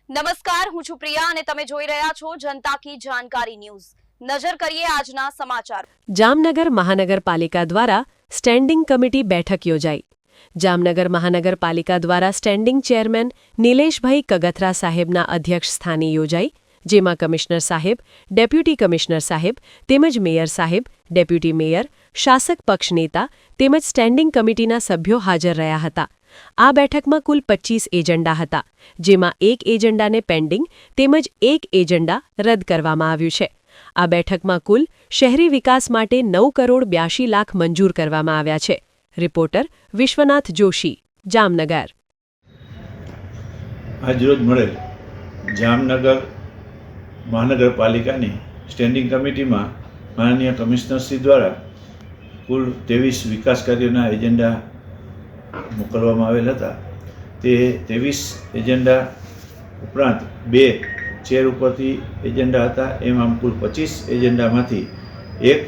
નમસ્કાર, હું છું પ્રિયા અને તમે જોઈ રહ્યા છો જનતા કી જાણકારી ન્યૂઝ। નજર કરીએ આજના સમાચાર। જામનગર મહાનગરપાલિકા દ્વારા સ્ટેન્ડિંગ કમિટી બેઠક યોજાઈ। જામનગર મહાનગરપાલિકા દ્વારા સ્ટેન્ડિંગ ચેરમેન નિલેશભાઈ કગથરા સાહેબના અધ્યક્ષ સ્થાને યોજાઈ, જેમાં કમિશનર સાહેબ, ડેપ્યુટી કમિશનર સાહેબ તેમજ મેયર સાહેબ, ડેપ્યુટી મેયર, શાસક પક્ષ નેતા તેમજ સ્ટેન્ડિંગ કમિટીના સભ્યો હાજર રહ્યા હતા। આ બેઠકમાં કુલ 25 એજન્ડા હતા, જેમાં એક એજન્ડાને પેન્ડિંગ તેમજ એક એજન્ડા રદ કરવામાં આવ્યું છે। આ બેઠકમાં કુલ શહેરી વિકાસ માટે 9 કરોડ 82 લાખ મંજૂર કરવામાં આવ્યા છે। રિપોર્ટર વિશ્વનાથ જોશી, જામનગર। આજરોજ મળેલ જામનગર મહાનગરપાલિકાની સ્ટેન્ડિંગ કમિટીમાં માનનીય કમિશનરશ્રી દ્વારા કુલ 23 વિકાસ કાર્યોના એજન્ડા મોકલવામાં આવેલ હતા। તે 23 એજન્ડા ઉપરાંત 2 ચેર ઉપરથી એજન્ડા હતા। એમ આમ કુલ 25 એજન્ડામાંથી એક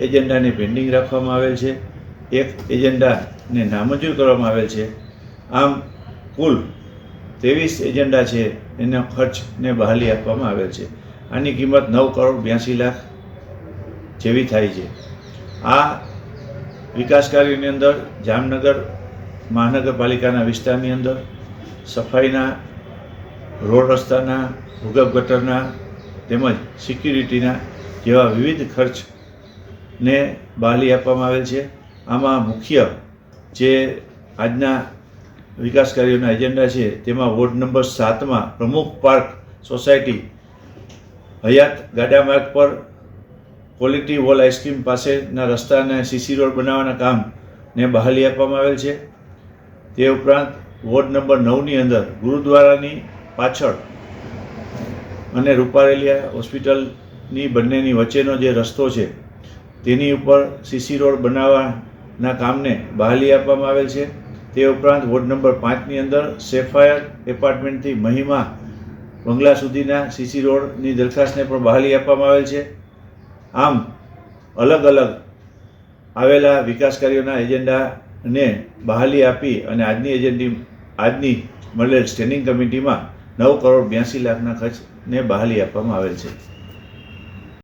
એજન્ડાને પેન્ડિંગ રાખવામાં આવેલ છે, એક એજન્ડાને નામંજૂર કરવામાં આવેલ છે। આમ કુલ 23 એજન્ડા છે એના ખર્ચને બહાલી આપવામાં આવેલ છે। આની કિંમત 9 કરોડ 82 લાખ જેવી થાય છે। આ વિકાસ કાર્યોની અંદર જામનગર મહાનગરપાલિકાના વિસ્તારની અંદર સફાઈના, રોડ રસ્તાના, ભૂગર્ભ ગટરના તેમજ સિક્યુરિટીના જેવા વિવિધ ખર્ચને બહાલી આપવામાં આવેલ છે। આમાં મુખ્ય જે આજના વિકાસ કાર્યોના એજન્ડા છે તેમાં વોર્ડ નંબર 7માં પ્રમુખ પાર્ક સોસાયટી હયાત ગાડા માર્ગ પર ક્વોલિટી વોલ આઈસ્ક્રીમ પાસેના રસ્તાને સીસી રોડ બનાવવાના કામને બહાલી આપવામાં આવેલ છે। તે ઉપરાંત વોર્ડ નંબર 9ની અંદર ગુરુદ્વારાની પાછળ અને રૂપારેલિયા હોસ્પિટલની બંનેની વચ્ચેનો જે રસ્તો છે તેની ઉપર સીસી રોડ બનાવવાના કામને બહાલી આપવામાં આવેલ છે। તે ઉપરાંત વોર્ડ નંબર 5ની અંદર સેફાયર એપાર્ટમેન્ટથી મહિમા બંગલા સુધીના સીસી રોડની દરખાસ્તને પણ બહાલી આપવામાં આવેલ છે। આમ અલગ અલગ આવેલા વિકાસ કાર્યોના એજન્ડાને બહાલી આપી અને આજની મળેલ સ્ટેન્ડિંગ કમિટીમાં 9 કરોડ 82 લાખના ખર્ચને બહાલી આપવામાં આવેલ છે।